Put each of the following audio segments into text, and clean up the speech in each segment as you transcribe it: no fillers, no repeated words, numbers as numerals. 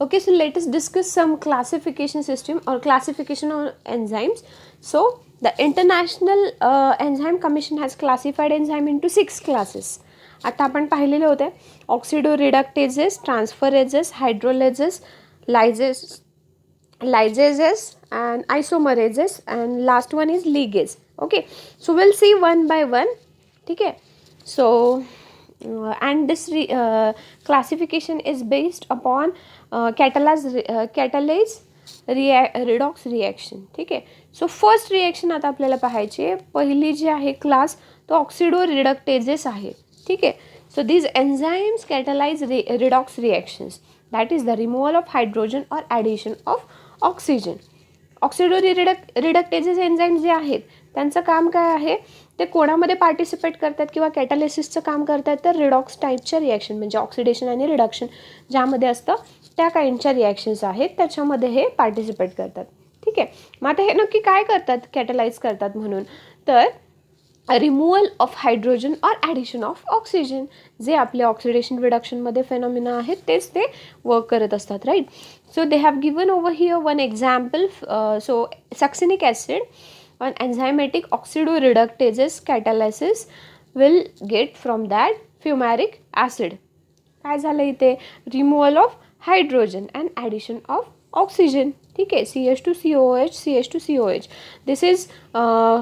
Okay, so let us discuss some classification system or classification of enzymes. So the International Enzyme Commission has classified enzyme into 6 classes. आता आपण पाहिलेले होते ऑक्सिडोरिडक्टेजेस, ट्रान्सफरेजेस, हायड्रोलेजेस, lysases and isomerases, and last one is ligase. Okay, so we'll see one by one. Okay, so and this classification is based upon catalase redox reaction. ठीक आहे. So first reaction आता आपल्याला पाहायची आहे. पहिली जी आहे क्लास तो ऑक्सिडो रिडक्टेजेस आहे. ठीक आहे. So these enzymes catalyze redox reactions, that is the removal of hydrogen or addition of oxygen. Oxido reductases enzyme जे आहेत त्यांचं काम काय आहे, ते कोणामध्ये पार्टिसिपेट करतात किंवा कॅटालिसिसचं काम करतात, तर रिडॉक्स टाईपच्या रिॲक्शन म्हणजे ऑक्सिडेशन आणि रिडक्शन ज्यामध्ये असतं त्या काइंडच्या रिॲक्शन्स आहेत त्याच्यामध्ये हे पार्टिसिपेट करतात. ठीक आहे. मग आता हे नक्की काय करतात, कॅटलाइज करतात म्हणून, तर removal of hydrogen or addition of oxygen, जे आपले ऑक्सिडेशन रिडक्शनमध्ये फेनॉमिना आहेत तेच ते वर्क करत असतात. Right. So they have given over here one example. So succinic acid on enzymatic oxidoreductases catalysis will get from that fumaric acid. काय झालं इथे, removal of hydrogen and addition of oxygen. ठीक आहे. CH2COOH CH2COH this is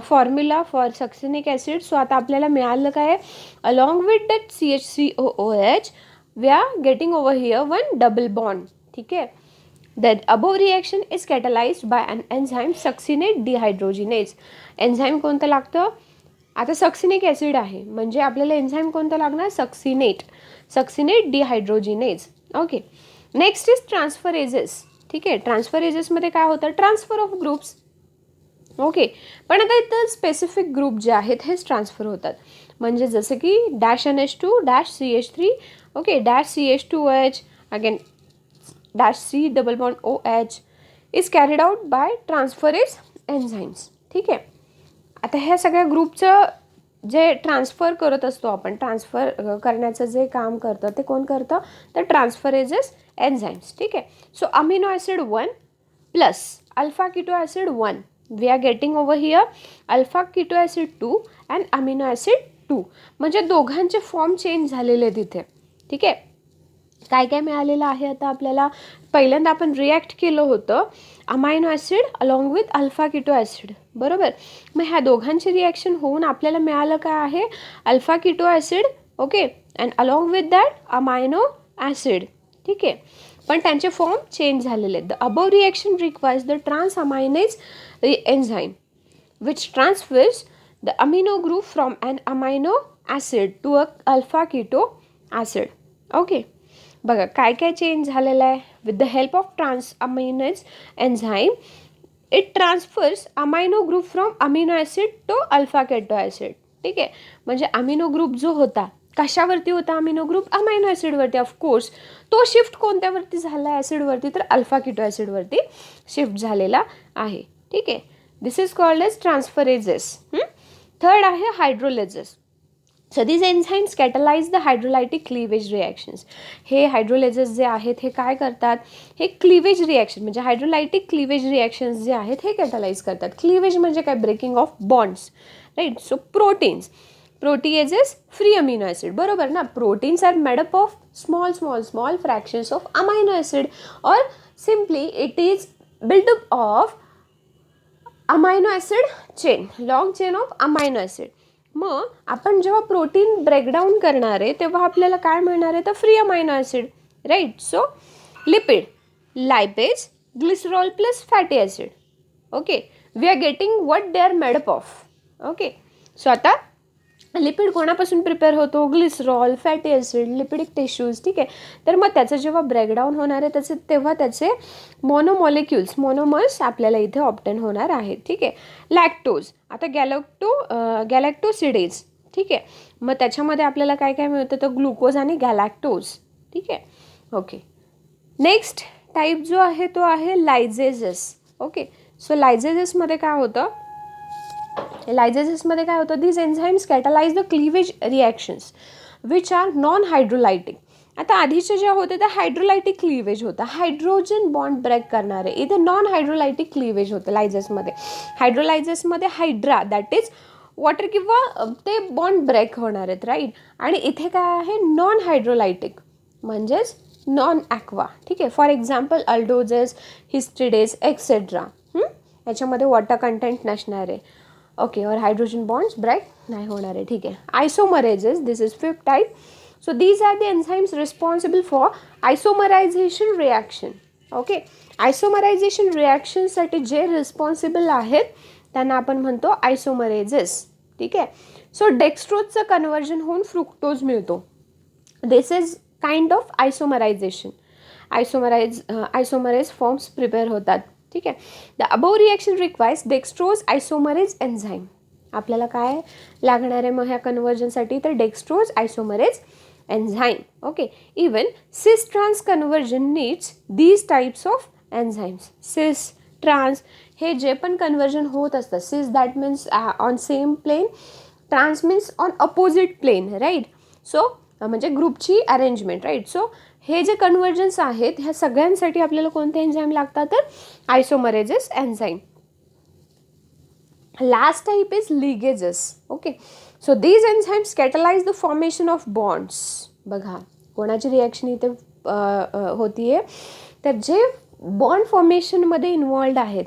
formula for succinic acid. So आता आपल्याला मिळालं काय, along with that CH3OOH we are getting over here one double bond. ठीक आहे. The above reaction is catalyzed by an enzyme succinate dehydrogenase. Enzyme कोणतं लागतं, आता succinic acid आहे म्हणजे आपल्याला एन्झाईम कोणतं लागणार, succinate dehydrogenase. Okay. Next is transferases. ठीक आहे. ट्रान्सफरेजेसमध्ये काय होतं, ट्रान्सफर ऑफ ग्रुप्स. ओके. पण आता इथं स्पेसिफिक ग्रुप जे आहेत हेच ट्रान्सफर होतात, म्हणजे जसं की -NH2 -CH3. Okay. -CH2OH again -C double bond OH is carried out by transferase enzymes. ठीक आहे. आता ह्या सगळ्या ग्रुपचं जे ट्रान्सफर करत असतो आपण, ट्रान्सफर करण्याचं जे काम करतं ते कोण करतं, तर ट्रान्सफरेजेस एन्झाईम्स. ठीक आहे. So amino acid 1 plus alpha keto acid 1 we are getting over here alpha keto acid 2 and amino acid 2, म्हणजे दोघांचे फॉर्म चेंज झालेले आहेत इथे. ठीक आहे. काय काय मिळालेलं आहे आता आपल्याला, पहिल्यांदा आपण रिॲक्ट केलं होतं amino acid along with alpha keto acid. बरोबर. मग ह्या दोघांची रिॲक्शन होऊन आपल्याला मिळालं काय आहे, alpha keto acid. Okay. And along with that amino acid. ठीक आहे. पण त्यांचे फॉर्म चेंज झालेले आहेत. The above reaction requires the transaminase enzyme which transfers the amino group from an amino acid to a alpha keto acid. Okay. बघा काय काय change झालेलं आहे. With the help of transaminase enzyme it transfers amino group from amino acid to alpha keto acid. ठीक आहे. म्हणजे amino group जो होता कशावरती होता, अमिनो ग्रुप अमायनो ॲसिडवरती. ऑफकोर्स तो शिफ्ट कोणत्यावरती झाला आहे, ॲसिडवरती, तर अल्फा किटो ॲसिडवरती शिफ्ट झालेला आहे. ठीक आहे. This is called as transferases. Third आहे hydrolases. So these enzymes catalyze the hydrolytic cleavage reactions. हे हायड्रोलेजेस जे आहेत हे काय करतात, हे क्लिवेज रिॲक्शन म्हणजे हायड्रोलायटिक क्लिवेज रिॲक्शन्स जे आहेत हे कॅटलाइज करतात. क्लिवेज म्हणजे काय, breaking of bonds. Right. So proteins, proteases, free amino acid. बरोबर ना. Proteins are made up of small fractions of amino acid or simply it is build up of amino acid chain, long chain of amino acid. मग आपण जेव्हा protein breakdown करणार आहे तेव्हा आपल्याला काय मिळणार आहे, तर free amino acid. Right. So lipid, lipase, glycerol plus fatty acid. Okay. We are getting what they are made up of. Okay. So आता लिपिड कोणापासून प्रिपेअर होतो, glycerol, fatty acid, lipidic tissues. ठीक आहे. तर मग त्याचं जेव्हा ब्रेकडाऊन होणार आहे तेव्हा त्याचे मोनोमर्स आपल्याला इथे ऑप्टेन होणार आहेत. ठीक आहे. लॅक्टोज, आता गॅलॅक्टोसिडेज. ठीक आहे. मग त्याच्यामध्ये आपल्याला काय काय मिळतं, तर ग्लुकोज आणि गॅलॅक्टोज. ठीक आहे. ओके. नेक्स्ट टाईप जो आहे तो आहे लायजेजेस. ओके. सो लायजेजेसमध्ये काय होतं, काय होतं, these enzymes catalyze the cleavage reactions which are non-hydrolytic आता आधीचे जे होते ते हायड्रोलायटिक क्लीवेज होतं, हायड्रोजन बॉन्ड ब्रेक करणारे. इथे नॉन हायड्रोलायटिक क्लीवेज होतं लायझसमध्ये. हायड्रोलायझसमध्ये हायड्रा दॅट इज वॉटर किंवा ते बॉन्ड ब्रेक होणार आहेत, राईट. आणि इथे काय आहे, नॉन हायड्रोलायटिक म्हणजेच नॉन ॲक्वा. ठीक आहे. फॉर एक्झाम्पल अल्डोजेस, हिस्टिडेज एक्सेट्रा, याच्यामध्ये वॉटर कंटेंट नसणार आहे. ओके. और हायड्रोजन बॉन्ड्स ब्रेक नाही होणार आहे. ठीक आहे. Isomerases, this is fifth type. So these are the enzymes responsible for isomerization reaction. Okay. Isomerization reaction साठी जे रिस्पॉन्सिबल आहेत त्यांना आपण म्हणतो आयसोमरेजेस. ठीक आहे. सो डेक्स्ट्रोजचं कन्वर्जन होऊन फ्रुक्टोज मिळतो. This is kind of isomerization. Isomerase forms prepare होतात. ठीक आहे. The above reaction requires dextrose isomerase enzyme. आपल्याला काय लागणार आहे मग ह्या कन्वर्जनसाठी, तर dextrose isomerase enzyme. Okay. Even cis trans conversion needs these types of enzymes. Cis trans हे जे पण कन्वर्जन होत असतं, cis that means on same plane, trans means on opposite plane, right. So म्हणजे ग्रुपची अरेंजमेंट, राईट. सो हे जे convergence आहेत ह्या सगळ्यांसाठी आपल्याला कोणते एन्झाईम लागतात, तर आयसोमरेजेस enzyme. Last type is ligases. Okay. So these enzymes catalyze the formation of bonds. बघा कोणाची रिॲक्शन इथे होतीये, तर जे बॉन्ड फॉर्मेशनमध्ये इन्वॉल्ड आहेत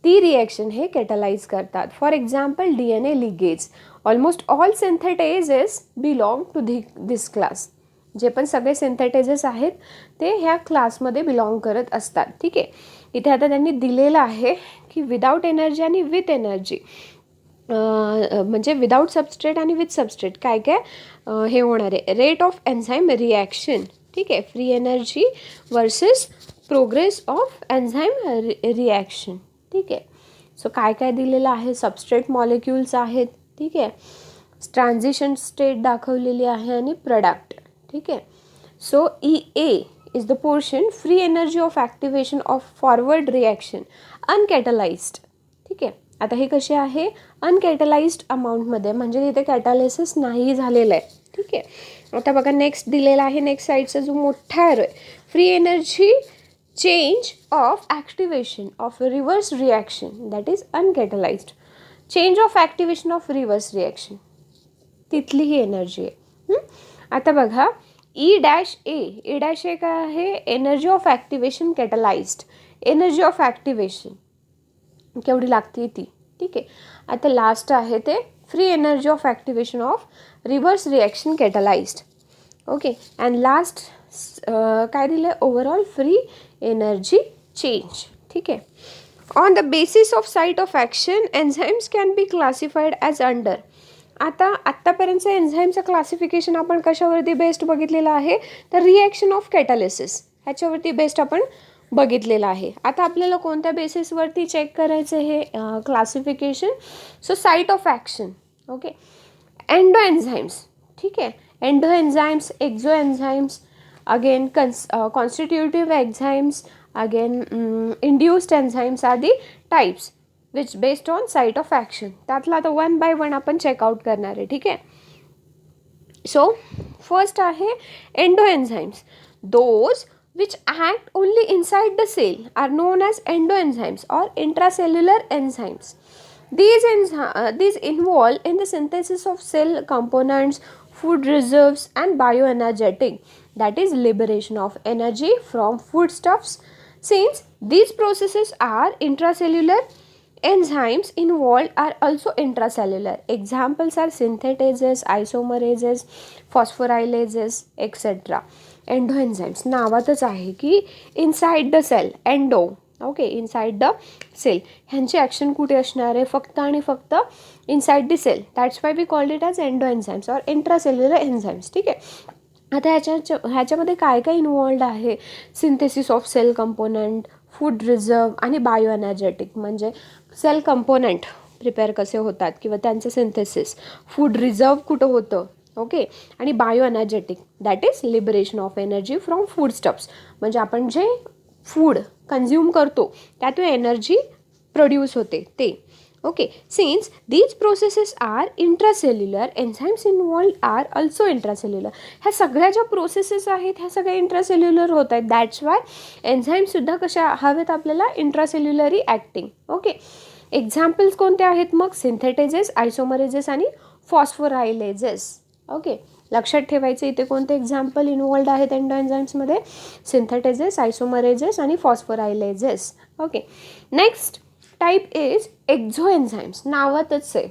ती रिॲक्शन हे कॅटलाइज करतात. For example DNA ligase. Almost all synthetases belong to this class. जे पण सगळे सिंथेटेजेस आहेत ते ह्या क्लासमध्ये बिलॉंग करत असतात. ठीक आहे. इथे आता त्यांनी दिलेलं आहे की विदाऊट एनर्जी आणि विथ एनर्जी, म्हणजे विदाऊट सबस्ट्रेट आणि विथ सबस्ट्रेट काय काय हे होणार आहे. Rate of enzyme reaction. ठीक आहे. Free energy versus progress of enzyme reaction. ठीक आहे. सो काय काय दिलेलं आहे, सबस्ट्रेट मॉलिक्युल्स आहेत. ठीक आहे. ट्रान्झिशन स्टेट दाखवलेली आहे आणि प्रोडक्ट. ठीक आहे. So EA is the portion free energy of activation of forward reaction uncatalyzed. ठीक आहे. आता हे कसे आहे, अनकॅटलाइज्ड अमाऊंटमध्ये, म्हणजे तिथे कॅटालिसिस नाही झालेलं आहे. ठीक आहे. आता बघा नेक्स्ट दिलेला आहे, नेक्स्ट साईडचा जो मोठा एरो आहे, free energy change of activation of reverse reaction that is uncatalysed. Change of activation of reverse reaction तिथली ही एनर्जी आहे. आता बघा E-A काय आहे, energy of activation catalysed. Energy of activation केवढी लागते ती. ठीक आहे. आता लास्ट आहे ते free energy of activation of reverse reaction catalysed. Okay. And last काय दिलं आहे, ओव्हरऑल फ्री एनर्जी चेंज. ठीक आहे. On the basis of site of action enzymes can be classified as under. आता आत्तापर्यंतचं एन्झाईमचं क्लासिफिकेशन आपण कशावरती बेस्ड बघितलेलं आहे, तर रिॲक्शन ऑफ कॅटालिसिस ह्याच्यावरती बेस्ड आपण बघितलेलं आहे. आता आपल्याला कोणत्या बेसिसवरती चेक करायचं हे classification. So site of action. Okay. Endo enzymes. ठीक आहे. Endo enzymes, exo enzymes, again constitutive enzymes, again induced enzymes are the types which based on site of action. त्यातला आता 1 by 1 आपण चेकआउट करणार आहे. ठीक आहे. सो फर्स्ट आहे endo enzymes. Those which act only inside the cell are known as endoenzymes or intracellular enzymes. These involve in the synthesis of cell components, food reserves and bioenergetic, that is liberation of energy from foodstuffs. Since these processes are intracellular, enzymes involved are also intracellular. Examples are synthetases, isomerases, phosphorylases, etc. Endo enzymes नावातच आहे की inside the cell, endo. Okay. Inside the cell ह्यांची action कुठे असणार आहे, फक्त आणि फक्त inside the cell. That's why we called it as endo enzymes or intracellular enzymes. ठीक आहे. आता ह्याच्यामध्ये काय काय इन्वॉल्ड आहे, synthesis of cell component, food reserve आणि बायो एनर्जेटिक. म्हणजे सेल कंपोनंट प्रिपेअर कसे होतात किंवा त्यांचं सिंथेसिस, फूड रिझर्व कुठं होतं. ओके. आणि bio energetic that is liberation of energy from food stuffs. म्हणजे आपण जे फूड कन्झ्युम करतो त्यातून एनर्जी प्रोड्यूस होते ते. Okay, since these processes are intracellular, enzymes involved are also intracellular. ह्या सगळ्या ज्या प्रोसेसेस आहेत ह्या सगळ्या इंट्रासेल्युलर होत आहेत. दॅट्स वाय एन्झाईमसुद्धा कशा हवेत आपल्याला इंट्रासेल्युलरी ॲक्टिंग. ओके, एक्झाम्पल्स कोणते आहेत मग? सिंथेटेजेस, आयसोमरेजेस आणि फॉस्फोरायलेजेस. ओके, लक्षात ठेवायचं इथे कोणते एक्झाम्पल इन्व्हॉल्ड आहेत एंडो एन्झाईम्समध्ये? सिंथेटेजेस, आयसोमरेजेस आणि phosphorylases. Okay, next type is exo enzymes. नावातच आहे,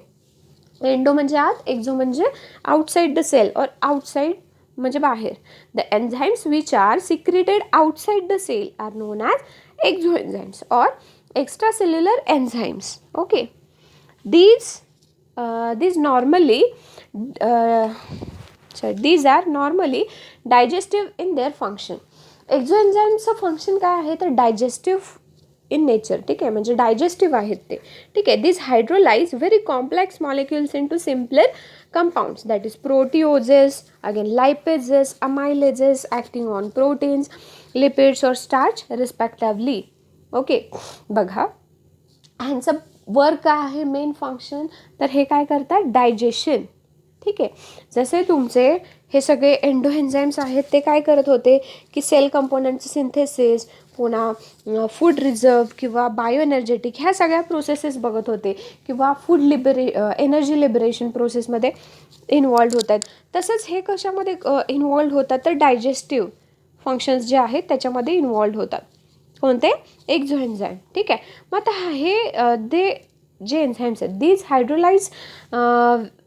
एंडो म्हणजे आत, एक्झो म्हणजे outside the cell or outside म्हणजे बाहेर. The enzymes which are secreted outside the cell are known as exo enzymes or extra cellular enzymes. Okay, these normally these are normally digestive in their function. एक्झो एन्झाईमचं function काय आहे तर digestive in nature. ठीक आहे, म्हणजे digestive आहेत ते. ठीक आहे, this hydrolyse very complex molecules in to simpler compounds, that is proteases, again lipases, amylases acting on proteins, lipids or starch respectively. Okay, बघा ह्यांचं वर्क काय आहे, मेन फंक्शन, तर हे काय करतात? डायजेशन. ठीक आहे, जसे तुमचे हे सगळे एंडो एन्झाईम्स आहेत ते काय करत होते की सेल कंपोनंटचं सिंथेसिस, पुन्हा फूड रिझर्व किंवा बायो एनर्जेटिक ह्या सगळ्या प्रोसेसेस बघत होते, किंवा फूड एनर्जी लिबरेशन प्रोसेसमध्ये इन्वॉल्ड होतात. तसंच हे कशामध्ये इन्वॉल्ड होतात तर डायजेस्टिव्ह फंक्शन्स जे आहेत त्याच्यामध्ये इन्वॉल्ड होतात. कोणते? Exo enzyme. ठीक आहे, मग आता हे जे एन्झाईम्स आहेत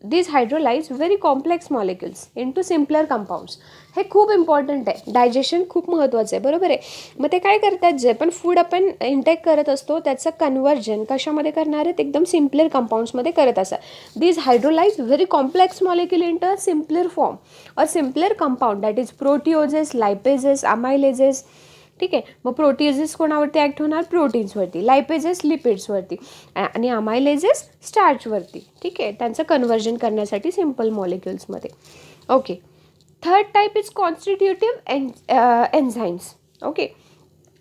these hydrolyze very complex molecules in to simpler compounds. हे खूप इम्पॉर्टंट आहे, डायजेशन खूप महत्त्वाचं आहे, बरोबर आहे. मग ते काय करतात, जे पण फूड आपण इंटेक करत असतो त्याचं कन्व्हर्जन कशामध्ये करणार आहेत? एकदम सिम्पलर कंपाऊंड्समध्ये करत असतात. these hydrolyze very complex molecule in to a simpler form or simpler compound, that is proteases, lipases, amylases. ठीक आहे, मग प्रोटिओजेस कोणावरती ॲक्ट होणार? प्रोटीन्सवरती. लायपेजेस लिपिड्सवरती आणि अमायलेजेस स्टार्चवरती. ठीक आहे, त्यांचं कन्व्हर्जन करण्यासाठी सिम्पल मॉलिक्युल्समध्ये. Okay, third type is constitutive enzymes. Okay,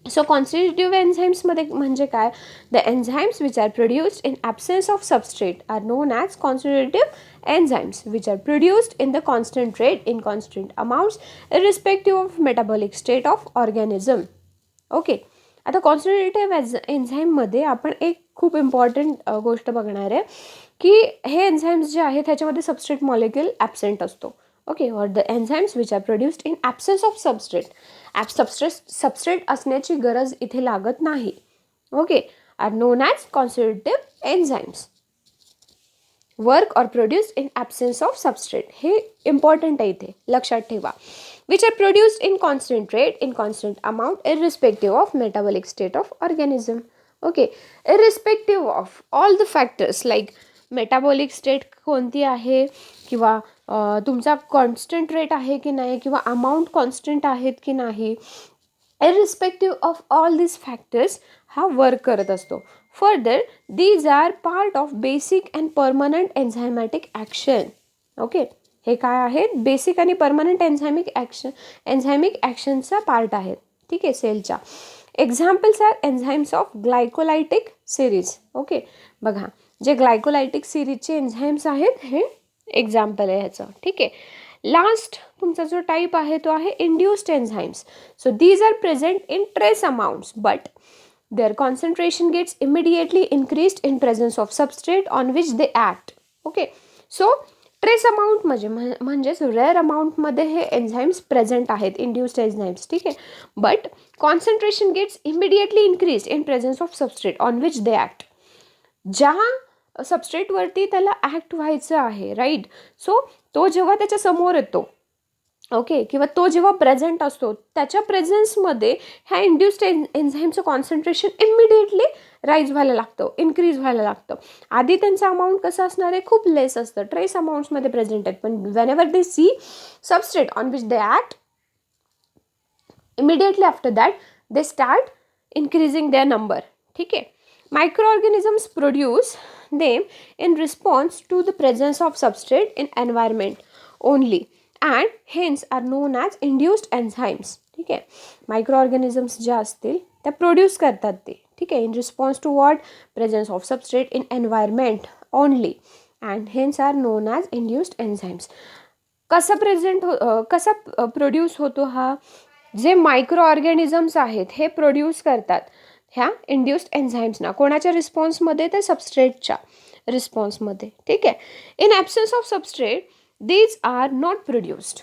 so constitutive एन्झाईम्समध्ये म्हणजे काय? The enzymes which are produced in absence of substrate are known as constitutive enzymes which are produced in the constant rate in constant amounts irrespective of metabolic state of organism. Okay, आता constitutive एन्झाईममध्ये आपण एक खूप important गोष्ट बघणार आहे की हे enzymes जे आहेत ह्याच्यामध्ये सबस्ट्रेट मॉलिक्युल ॲब्सेंट असतो. Okay, or the enzymes which are produced in absence of substrate. Substrate असण्याची गरज इथे लागत नाही. Okay, are known as constitutive enzymes. Work or produced in absence of substrate, हे इम्पॉर्टंट आहे इथे, लक्षात ठेवा. Which are produced in constant rate in constant amount irrespective of metabolic state of organism. Okay, irrespective of all the factors like metabolic state कोणती आहे, किंवा तुमचा constant rate आहे की नाही, किंवा अमाऊंट कॉन्स्टंट आहेत की नाही, irrespective of all this factors हा वर्क करत असतो. Further these are part of basic and permanent enzymatic action. Okay, हे काय आहेत? बेसिक आणि परमनंट एन्झायमिक ॲक्शनचा पार्ट आहेत. ठीक आहे, सेलच्या. Examples are enzymes of glycolytic series. Okay, बघा जे ग्लायकोलायटिक सिरीजचे एन्झाईम्स आहेत हे एक्झाम्पल आहे ह्याचं. ठीक आहे, लास्ट तुमचा जो टाईप आहे तो आहे induced enzymes. So these are present in trace amounts but their concentration gets immediately increased in presence of substrate on which they act. Okay, so trace amount म्हणजेच रेअर अमाऊंटमध्ये हे एन्झाईम्स प्रेझेंट आहेत, induced enzymes. ठीक आहे, but concentration gets immediately increase in presence of substrate on which they act. ज्या सबस्ट्रेटवरती त्याला act व्हायचं आहे, राईट, सो तो जेव्हा त्याच्या समोर येतो, ओके, किंवा तो जेव्हा प्रेझेंट असतो त्याच्या प्रेझेन्समध्ये ह्या इंड्युस्ड एन्झाईमचं कॉन्सन्ट्रेशन इमिडिएटली राईज व्हायला लागतं, इन्क्रीज व्हायला लागतं. आधी त्यांचं अमाऊंट कसं असणार आहे? खूप लेस असतं, ट्रेस अमाऊंट्समध्ये प्रेझेंट आहेत. पण whenever they see substrate on which they act, immediately after that they start increasing their number. ठीक आहे, microorganisms produce them in response to the presence of substrate in environment only and hence are known as induced enzymes. ठीक आहे, micro organisms ज्या असतील त्या produce करतात ते, ठीक आहे, in response to what, presence of substrate in environment only and hence are known as induced enzymes. कसा प्रोड्यूस होतो हा, जे मायक्रो ऑर्गॅनिझम्स आहेत हे प्रोड्यूस करतात ह्या इंड्युस्ड एन्झाईम्सना. कोणाच्या रिस्पॉन्समध्ये, तर सबस्ट्रेटच्या रिस्पॉन्समध्ये, ठीक आहे. In absence of substrate these are not produced.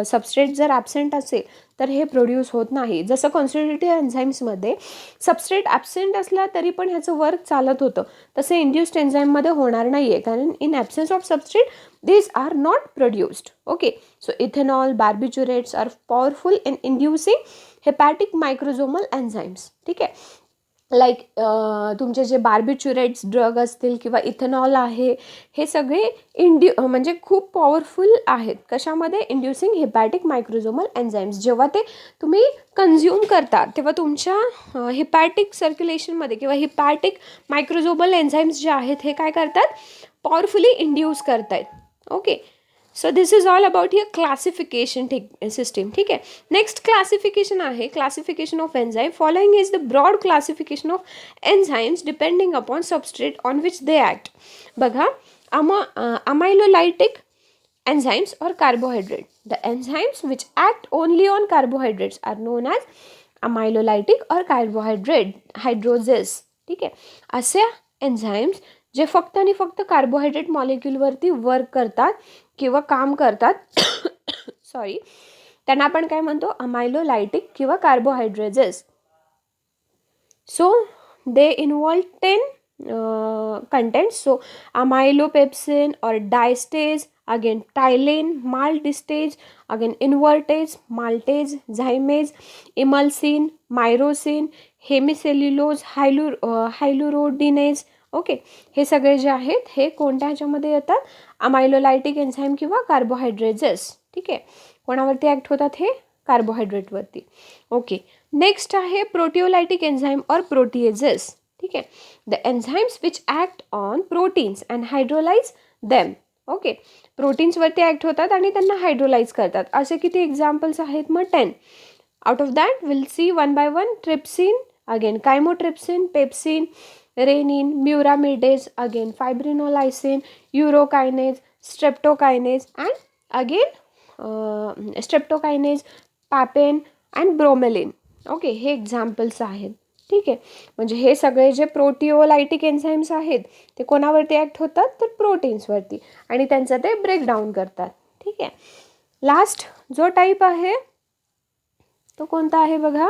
Substrate जर ॲबसेंट असेल तर हे प्रोड्यूस होत नाही. जसं कॉन्स्टिट्युटिव्ह एन्झाईम्समध्ये सबस्ट्रेट ॲबसेंट असला तरी पण ह्याचं वर्क चालत होतं, तसं इंड्युस्ड एन्झाईममध्ये होणार नाही आहे, कारण in absence of substrate these are not produced. Okay, so ethanol, barbiturates are powerful in inducing hepatic microsomal enzymes. ठीक आहे, लाईक तुमचे जे बार्बिच्युरेट्स ड्रग असतील किंवा इथेनॉल आहे, हे सगळे म्हणजे खूप पॉवरफुल आहेत. कशामध्ये, इंड्युसिंग हेपॅटिक मायक्रोझोमल एन्झाईम्स. जेव्हा ते तुम्ही कन्झ्युम करता तेव्हा तुमच्या हिपॅटिक सर्क्युलेशनमध्ये किंवा हिपॅटिक मायक्रोझोमल एन्झाईम्स जे आहेत हे काय करतात, पॉवरफुली इंड्यूस करतायत. Okay, so this is all about your classification system. ठीक आहे, नेक्स्ट क्लासिफिकेशन आहे classification of enzyme. Following is the broad classification of enzymes depending upon substrate on which they act. बघा, amylolytic enzymes or carbohydrate. The enzymes which act only on carbohydrates are known as amylolytic or carbohydrate hydrolysis. ठीक आहे, असे enzymes जे फक्त आणि फक्त carbohydrate मॉलिक्यूलवरती work करतात किंवा काम करतात सॉरी, त्यांना आपण काय म्हणतो, अमायलोलायटिक किंवा कार्बोहायड्रेजेस. So they involve 10 contents. So amylopepsin or diastase, again tylane, maltase, again invertase, maltase, zymase, emulsin, myrosin, hemicellulose, hyaluronidase. Okay, हे सगळे जे आहेत हे कोणत्या ह्याच्यामध्ये येतात, अमायलोलायटिक एन्झाईम किंवा कार्बोहायड्रेजेस. ठीक आहे, कोणावरती ॲक्ट होतात, हे कार्बोहायड्रेटवरती. ओके, नेक्स्ट आहे प्रोटिओलायटिक एन्झाईम और प्रोटीएजेस. ठीक आहे, the enzymes which act on proteins and hydrolyse them. Okay, प्रोटीन्सवरती ॲक्ट होतात आणि त्यांना हायड्रोलाइज करतात. असे किती एक्झाम्पल्स आहेत, मग 10. Out of that will see one by one. Trypsin, again chymotrypsin, pepsin, rennin, muramidase, again fibrinolysin, urokinase, streptokinase and again streptokinase, papain and bromelain. Okay, हे एक्झाम्पल्स आहेत. ठीक आहे, म्हणजे हे सगळे जे प्रोटिओलायटिक एन्झाईम्स आहेत ते कोणावरती ॲक्ट होतात, तर प्रोटीन्सवरती, आणि त्यांचं ते ब्रेकडाऊन करतात. ठीक आहे, लास्ट जो टाईप आहे तो कोणता आहे बघा,